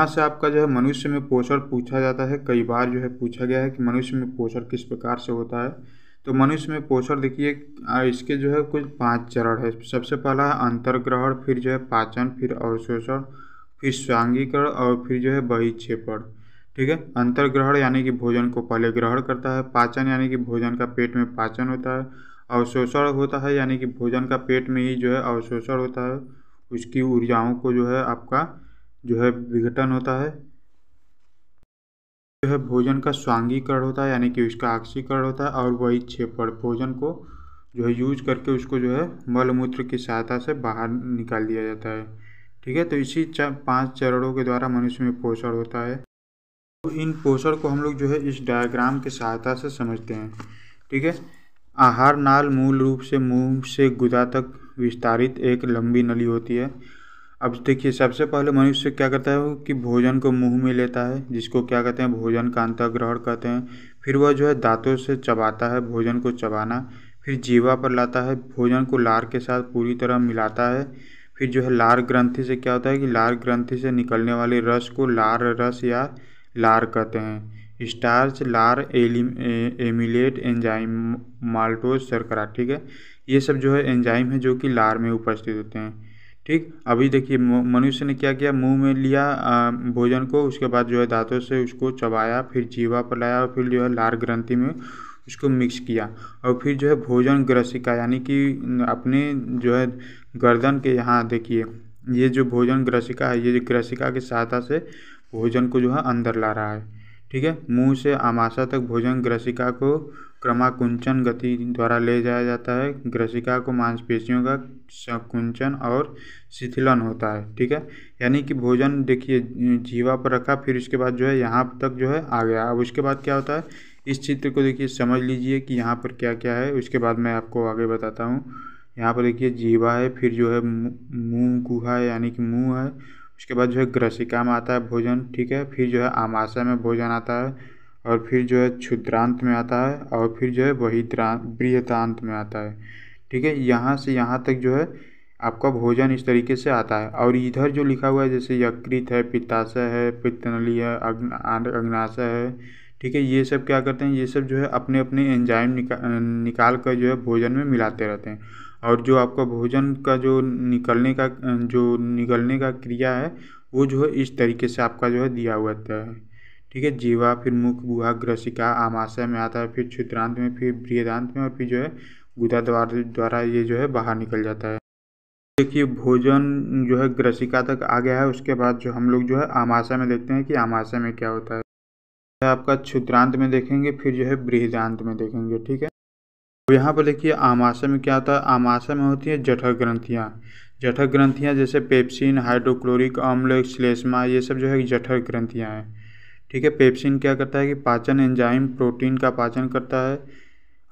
यहाँ से आपका जो है मनुष्य में पोषण पूछा जाता है, कई बार जो है पूछा गया है कि मनुष्य में पोषण किस प्रकार से होता है। तो मनुष्य में पोषण देखिए इसके जो है कुछ 5 चरण है। सबसे पहला है अंतर्ग्रहण, फिर जो है पाचन, फिर अवशोषण, फिर स्वांगीकरण और फिर जो है बहिक्षेपण। ठीक है, अंतर्ग्रहण यानी कि भोजन को पहले ग्रहण करता है, पाचन यानी कि भोजन का पेट में पाचन होता है, अवशोषण होता है यानी कि भोजन का पेट में ही जो है अवशोषण होता है, उसकी ऊर्जाओं को जो है आपका जो है विघटन होता है। जो है भोजन का स्वांगीकरण होता है यानी कि उसका ऑक्सीकरण होता है, और वही क्षेपण भोजन को जो है यूज करके उसको जो है मल मूत्र की सहायता से बाहर निकाल दिया जाता है। ठीक है, तो इसी 5 चरणों के द्वारा मनुष्य में पोषण होता है। तो इन पोषण को हम लोग जो है इस डायग्राम की सहायता से समझते हैं। ठीक है, आहार नाल मूल रूप से मुंह से गुदा तक विस्तारित एक लंबी नली होती है। अब देखिए सबसे पहले मनुष्य क्या करता है वो कि भोजन को मुंह में लेता है, जिसको क्या कहते हैं भोजन का अंतर्ग्रहण कहते हैं। फिर वह जो है दांतों से चबाता है, भोजन को चबाना। फिर जीवा पर लाता है, भोजन को लार के साथ पूरी तरह मिलाता है। फिर जो है लार ग्रंथि से क्या होता है कि लार ग्रंथि से निकलने वाले रस को लार रस या लार कहते हैं। स्टार्च, लार, एमिलेट, एंजाइम, माल्टोज, शर्करा। ठीक है, ये सब जो है एंजाइम है जो कि लार में उपस्थित होते हैं। ठीक, अभी देखिए मनुष्य ने क्या किया, मुंह में लिया भोजन को, उसके बाद जो है दांतों से उसको चबाया, फिर जीवा पर लाया और फिर जो है लार ग्रंथि में उसको मिक्स किया, और फिर जो है भोजन ग्रसिका यानी कि अपने जो है गर्दन के यहाँ देखिए ये जो भोजन ग्रसिका है, ये ग्रसिका की सहायता से भोजन को जो है अंदर ला रहा है। ठीक है, मुंह से आमाशय तक भोजन ग्रसिका को क्रमाकुंचन गति द्वारा ले जाया जाता है। ग्रसिका को मांसपेशियों का संकुंचन और शिथिलन होता है। ठीक है, यानी कि भोजन देखिए जीवा पर रखा, फिर उसके बाद जो है यहाँ तक जो है आ गया। अब उसके बाद क्या होता है, इस चित्र को देखिए समझ लीजिए कि यहाँ पर क्या क्या है, उसके बाद मैं आपको आगे बताता हूँ। यहाँ पर देखिए जीवा है, फिर जो है मुंह गुहा है यानी कि मुंह है, उसके बाद जो है ग्रसिका में आता है भोजन। ठीक है, फिर जो है आमाशय में भोजन आता है, और फिर जो है क्षुद्रांत में आता है, और फिर जो है बृहदांत में आता है। ठीक है, यहाँ से यहाँ तक जो है आपका भोजन इस तरीके से आता है। और इधर जो लिखा हुआ है जैसे यकृत है, पित्ताशय है, पित्तनली है, अग्नाशय है। ठीक है, ये सब क्या करते हैं, ये सब जो है अपने अपने एंजाइम निकाल कर जो है भोजन में मिलाते रहते हैं। और जो आपका भोजन का जो निकलने का क्रिया है वो जो है इस तरीके से आपका जो है दिया हुआ है। ठीक है, जीवा, फिर मुख, गुहा, ग्रसिका, आमाशय में आता है, फिर क्षुद्रांत में, फिर बृहदांत में, और फिर जो है गुदा द्वारा ये जो है बाहर निकल जाता है। देखिए भोजन जो है ग्रसिका तक आ गया है, उसके बाद जो हम लोग जो है आमाशय में देखते हैं कि आमाशय में क्या होता है। आपका क्षुद्रांत में देखेंगे, फिर जो है बृहदांत में देखेंगे। ठीक है, तो यहाँ पर देखिए आमाशय में क्या होता है, आमाशय में होती है जठर ग्रंथियाँ। जठर ग्रंथियाँ जैसे पेप्सिन, हाइड्रोक्लोरिक अम्ल, श्लेष्मा, ये सब जो है जठर ग्रंथियाँ हैं। ठीक है, पेप्सिन क्या करता है कि पाचन एंजाइम प्रोटीन का पाचन करता है,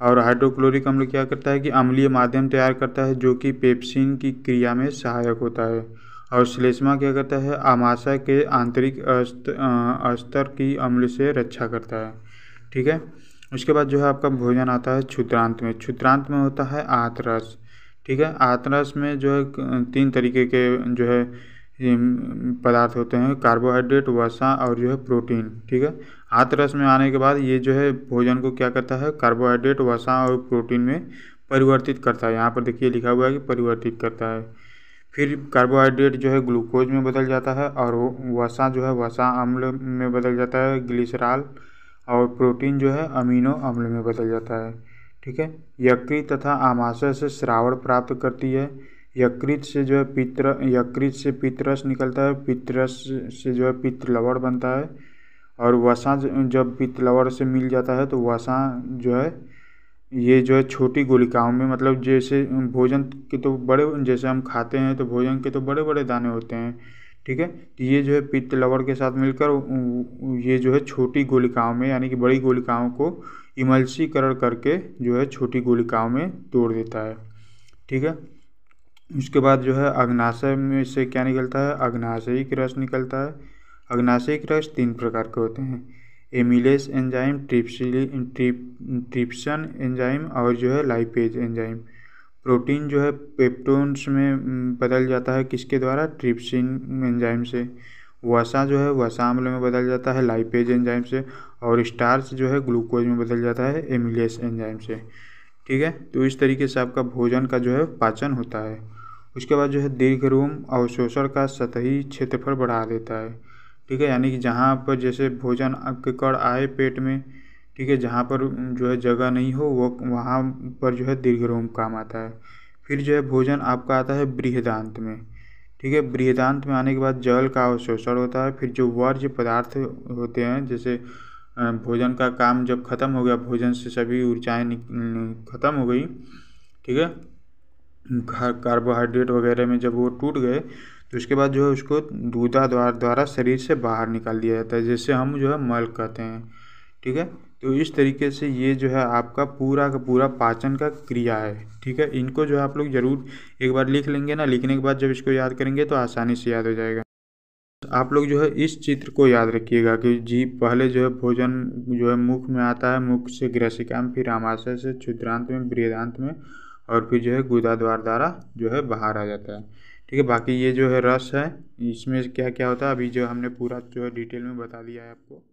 और हाइड्रोक्लोरिक अम्ल क्या करता है कि अम्लीय माध्यम तैयार करता है जो कि पेप्सिन की क्रिया में सहायक होता है। और श्लेष्मा क्या करता है, आमाशय के आंतरिक अस्तर की अम्ल से रक्षा करता है। ठीक है, उसके बाद जो है आपका भोजन आता है क्षुद्रांत में। क्षुद्रांत में होता है आंतरस। ठीक है, आंतरस में जो है 3 तरीके के जो है पदार्थ होते हैं, कार्बोहाइड्रेट, वसा और जो है प्रोटीन। ठीक है, आंतरस में आने के बाद ये जो है भोजन को क्या करता है, कार्बोहाइड्रेट, वसा और प्रोटीन में परिवर्तित करता है। यहाँ पर देखिए लिखा हुआ है कि परिवर्तित करता है। फिर कार्बोहाइड्रेट जो है ग्लूकोज में बदल जाता है, और वसा जो है वसा अम्ल में बदल जाता है, ग्लिसरॉल, और प्रोटीन जो है अमीनो अम्ल में बदल जाता है। ठीक है, यकृत तथा आमाशय से श्रावण प्राप्त करती है। यकृत से पित्तरस निकलता है, पित्तरस से जो है पित्त लवण बनता है, और वसा जब पित्त लवण से मिल जाता है तो वसा जो है ये जो है छोटी गुलिकाओं में, मतलब जैसे भोजन के तो बड़े, जैसे हम खाते हैं तो भोजन के तो बड़े बड़े दाने होते हैं। ठीक है, तो ये जो है पित्त लवण के साथ मिलकर ये जो है छोटी गुलिकाओं में यानी कि बड़ी गुलिकाओं को इमल्सीकरण करके जो है छोटी गुलिकाओं में तोड़ देता है। ठीक है, उसके बाद जो है अग्नाशय में से क्या निकलता है, अग्नाशयिक रस निकलता है। अग्नाशयिक रस 3 प्रकार के होते हैं, एमिलेस एंजाइम, ट्रिप्सन एंजाइम और जो है लाइपेज एंजाइम। प्रोटीन जो है पेप्टोन्स में बदल जाता है किसके द्वारा, ट्रिप्सिन एंजाइम से। वसा जो है वसा अम्ल में बदल जाता है लाइपेज एंजाइम से, और स्टार्च जो है ग्लूकोज में बदल जाता है एमिलेस एंजाइम से। ठीक है, तो इस तरीके से आपका भोजन का जो है पाचन होता है। उसके बाद जो है दीर्घरोम अवशोषण का सतही क्षेत्रफल बढ़ा देता है। ठीक है, यानी कि जहाँ पर जैसे भोजन आपके कण आए पेट में, ठीक है, जहाँ पर जो है जगह नहीं हो वो वहाँ पर जो है दीर्घरोम काम आता है। फिर जो है भोजन आपका आता है बृहदान्त में। ठीक है, बृहदान्त में आने के बाद जल का अवशोषण होता है। फिर जो वर्ज्य पदार्थ होते हैं, जैसे भोजन का काम जब खत्म हो गया, भोजन से सभी ऊर्जाएं खत्म हो गई, ठीक है, कार्बोहाइड्रेट वगैरह में जब वो टूट गए, तो उसके बाद जो है उसको दूधा द्वारा शरीर से बाहर निकाल दिया जाता है, जिससे हम जो है मल कहते हैं। ठीक है, तो इस तरीके से ये जो है आपका पूरा का पूरा पाचन का क्रिया है। ठीक है, इनको जो है आप लोग ज़रूर एक बार लिख लेंगे ना, लिखने के बाद जब इसको याद करेंगे तो आसानी से याद हो जाएगा। आप लोग जो है इस चित्र को याद रखिएगा कि जीभ पहले जो है भोजन जो है मुख में आता है, मुख से ग्रसिका में, फिर आमाशय से क्षुद्रांत में, बृहदान्त में, और फिर जो है गुदा द्वारा जो है बाहर आ जाता है। ठीक है, बाकी ये जो है रस है, इसमें क्या क्या होता है अभी जो हमने पूरा जो है डिटेल में बता दिया है आपको।